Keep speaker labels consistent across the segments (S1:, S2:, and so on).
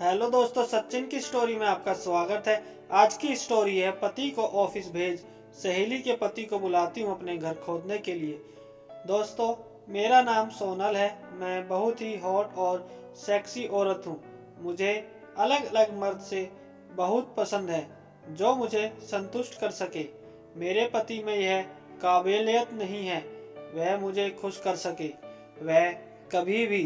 S1: Hello दोस्तों, सचिन की story में आपका स्वागत है। आज की स्टोरी है पति को ऑफिस भेज सहेली के पति को बुलाती हूँ अपने घर खोदने के लिए। दोस्तों, मेरा नाम सोनल है। मैं बहुत ही हॉट और सेक्सी औरत हूँ। मुझे अलग अलग मर्द से बहुत पसंद है जो मुझे संतुष्ट कर सके। मेरे पति में यह काबिलियत नहीं है वह मुझे खुश कर सके। वह कभी भी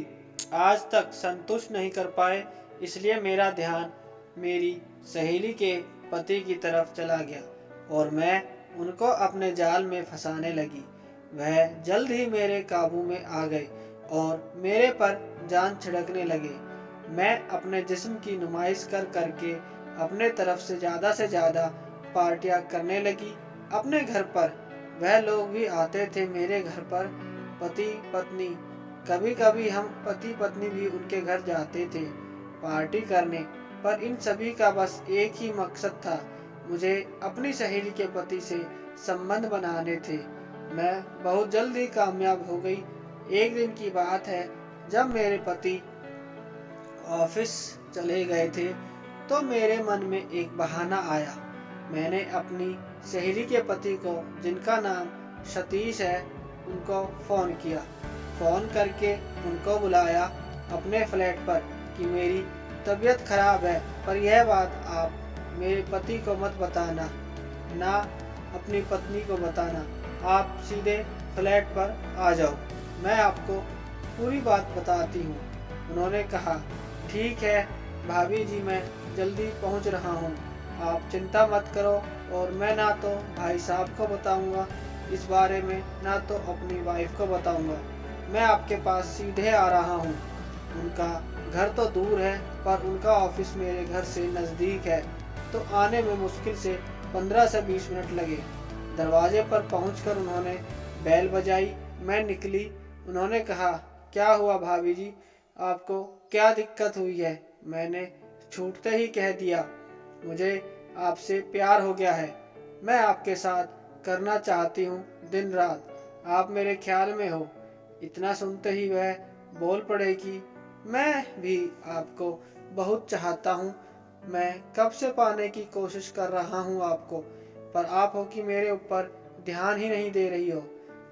S1: आज तक संतुष्ट नहीं कर पाए, इसलिए मेरा ध्यान मेरी सहेली के पति की तरफ चला गया और मैं उनको अपने जाल में फंसाने लगी। वह जल्द ही मेरे काबू में आ गए और मेरे पर जान छिड़कने लगे। मैं अपने जिस्म की नुमाइश कर करके अपने तरफ से ज़्यादा पार्टियां करने लगी। अपने घर पर वह लोग भी आते थे मेरे घर पर, पति पत्नी। कभी कभी हम पति पत्नी भी उनके घर जाते थे पार्टी करने। पर इन सभी का बस एक ही मकसद था, मुझे अपनी सहेली के पति से संबंध बनाने थे। मैं बहुत जल्द ही कामयाब हो गई। एक दिन की बात है, जब मेरे पति ऑफिस चले गए थे तो मेरे मन में एक बहाना आया। मैंने अपनी सहेली के पति को, जिनका नाम सतीश है, उनको फ़ोन किया। फ़ोन करके उनको बुलाया अपने फ्लैट पर कि मेरी तबीयत खराब है, पर यह बात आप मेरे पति को मत बताना, ना अपनी पत्नी को बताना। आप सीधे फ्लैट पर आ जाओ, मैं आपको पूरी बात बताती हूँ। उन्होंने कहा, ठीक है भाभी जी, मैं जल्दी पहुँच रहा हूँ, आप चिंता मत करो। और मैं ना तो भाई साहब को बताऊँगा इस बारे में, ना तो अपनी वाइफ को बताऊँगा। मैं आपके पास सीधे आ रहा हूँ। उनका घर तो दूर है, पर उनका ऑफिस मेरे घर से नज़दीक है, तो आने में मुश्किल से 15 से 20 मिनट लगे। दरवाजे पर पहुंचकर उन्होंने बेल बजाई। मैं निकली। उन्होंने कहा, क्या हुआ भाभी जी, आपको क्या दिक्कत हुई है? मैंने छूटते ही कह दिया, मुझे आपसे प्यार हो गया है। मैं आपके साथ करना चाहती हूँ दिन रात, आप मेरे ख्याल में हो। इतना सुनते ही वह बोल पड़े कि मैं भी आपको बहुत चाहता हूँ। मैं कब से पाने की कोशिश कर रहा हूँ आपको, पर आप हो कि मेरे ऊपर ध्यान ही नहीं दे रही हो।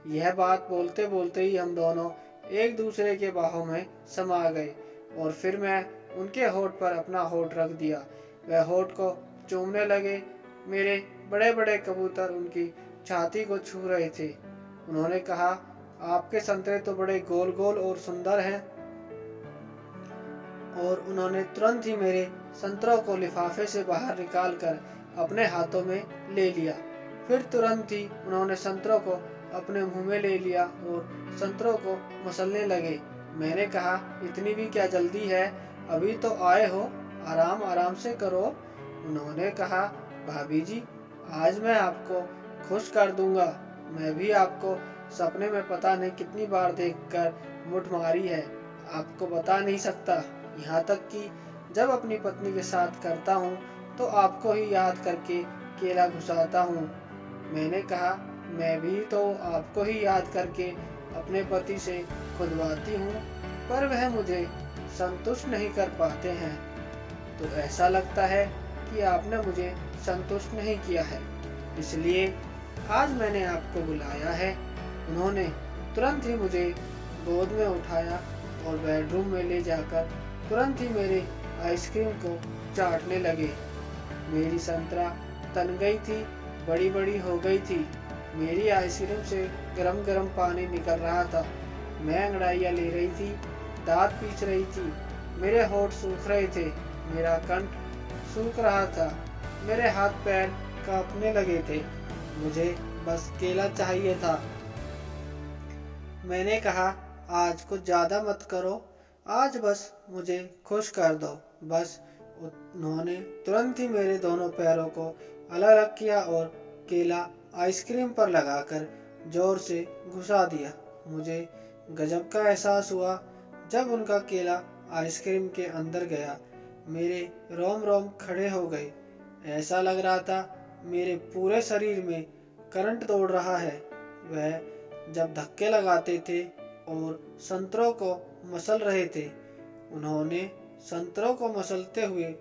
S1: यह बात बोलते बोलते ही हम दोनों एक दूसरे के बाहों में समा गए और फिर मैं उनके होठ पर अपना होठ रख दिया। वह होठ को चूमने लगे। मेरे बड़े बड़े कबूतर उनकी छाती को छू रहे थे। उन्होंने कहा, आपके संतरे तो बड़े गोल गोल और सुंदर हैं। और उन्होंने तुरंत ही मेरे संतरों को लिफाफे से बाहर निकाल कर अपने हाथों में ले लिया। फिर तुरंत ही उन्होंने संतरों को अपने मुंह में ले लिया और संतरों को मसलने लगे। मैंने कहा, इतनी भी क्या जल्दी है, अभी तो आए हो, आराम आराम से करो। उन्होंने कहा, भाभी जी, आज मैं आपको खुश कर दूंगा। मैं भी आपको सपने में पता नहीं कितनी बार देखकर मुठ मारी है, आपको बता नहीं सकता। यहाँ तक कि जब अपनी पत्नी के साथ करता हूँ तो आपको ही याद करके केला घुसाता हूँ। मैंने कहा, मैं भी तो आपको ही याद करके अपने पति से खुदवाती हूँ, पर वह मुझे संतुष्ट नहीं कर पाते हैं। तो ऐसा लगता है कि आपने मुझे संतुष्ट नहीं किया है, इसलिए आज मैंने आपको बुलाया है। उन्होंने तुरंत ही मुझे गोद में उठाया और बेडरूम में ले जाकर तुरंत ही मेरे आइसक्रीम को चाटने लगे। मेरी संतरा तन गई थी, बड़ी बड़ी हो गई थी। मेरी आइसक्रीम से गरम गरम पानी निकल रहा था। मैं अंगड़ाइयाँ ले रही थी, दांत पीस रही थी। मेरे होठ सूख रहे थे, मेरा कंठ सूख रहा था, मेरे हाथ पैर कांपने लगे थे। मुझे बस केला चाहिए था। मैंने कहा, आज कुछ ज़्यादा मत करो, आज बस मुझे खुश कर दो बस। उन्होंने तुरंत ही मेरे दोनों पैरों को अलग अलग किया और केला आइसक्रीम पर लगाकर जोर से घुसा दिया। मुझे गजब का एहसास हुआ जब उनका केला आइसक्रीम के अंदर गया। मेरे रोम रोम खड़े हो गए। ऐसा लग रहा था मेरे पूरे शरीर में करंट दौड़ रहा है। वह जब धक्के लगाते थे और संतरों को मसल रहे थे, उन्होंने संतरों को मसलते हुए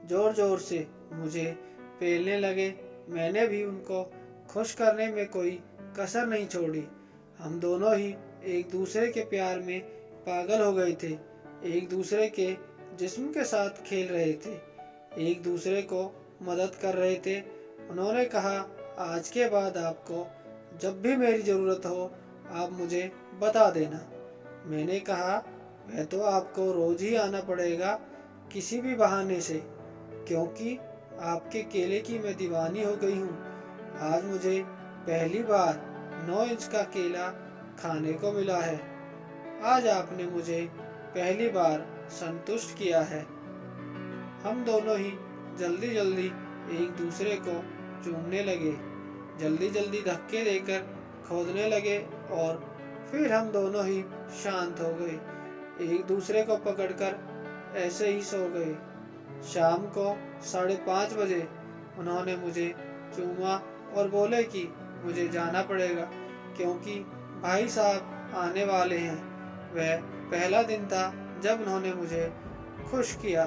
S1: जोर जोर से मुझे पेलने लगे। मैंने भी उनको खुश करने में कोई कसर नहीं छोड़ी। हम दोनों ही एक दूसरे के प्यार में पागल हो गए थे, एक दूसरे के जिस्म के साथ खेल रहे थे, एक दूसरे को मदद कर रहे थे। उन्होंने कहा, आज के बाद आपको जब भी मेरी ज़रूरत हो आप मुझे बता देना। मैंने कहा, वह तो आपको रोज़ ही आना पड़ेगा किसी भी बहाने से, क्योंकि आपके केले की मैं दीवानी हो गई हूँ। आज मुझे पहली बार 9 इंच का केला खाने को मिला है। आज आपने मुझे पहली बार संतुष्ट किया है। हम दोनों ही जल्दी जल्दी एक दूसरे को चूमने लगे, जल्दी जल्दी धक्के देकर खोदने लगे और फिर हम दोनों ही शांत हो गए, एक दूसरे को पकड़कर ऐसे ही सो गए। शाम को 5:30 बजे उन्होंने मुझे चूमा और बोले कि मुझे जाना पड़ेगा क्योंकि भाई साहब आने वाले हैं। वह पहला दिन था जब उन्होंने मुझे खुश किया।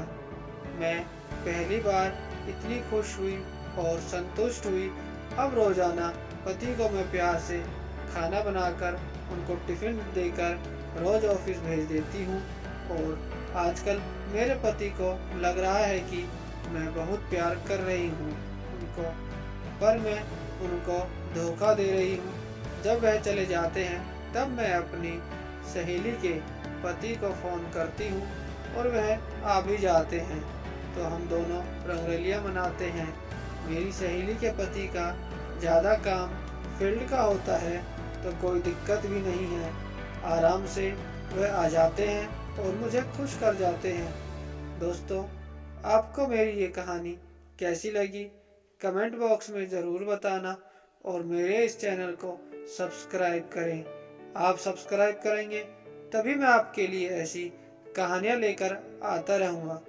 S1: मैं पहली बार इतनी खुश हुई और संतुष्ट हुई। अब रोज़ाना पति को मैं प्यार से खाना बनाकर उनको टिफ़िन देकर रोज़ ऑफिस भेज देती हूँ और आजकल मेरे पति को लग रहा है कि मैं बहुत प्यार कर रही हूँ उनको, पर मैं उनको धोखा दे रही हूँ। जब वह चले जाते हैं तब मैं अपनी सहेली के पति को फ़ोन करती हूँ और वह आ भी जाते हैं, तो हम दोनों रंगरलियाँ मनाते हैं। मेरी सहेली के पति का ज़्यादा काम फील्ड का होता है तो कोई दिक्कत भी नहीं है, आराम से वह आ जाते हैं और मुझे खुश कर जाते हैं। दोस्तों, आपको मेरी ये कहानी कैसी लगी कमेंट बॉक्स में ज़रूर बताना और मेरे इस चैनल को सब्सक्राइब करें। आप सब्सक्राइब करेंगे तभी मैं आपके लिए ऐसी कहानियाँ लेकर आता रहूँगा।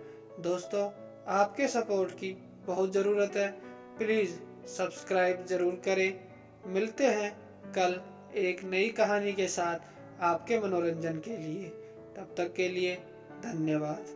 S1: दोस्तों, आपके सपोर्ट की बहुत ज़रूरत है, प्लीज़ सब्सक्राइब ज़रूर करें। मिलते हैं कल एक नई कहानी के साथ आपके मनोरंजन के लिए। तब तक के लिए धन्यवाद।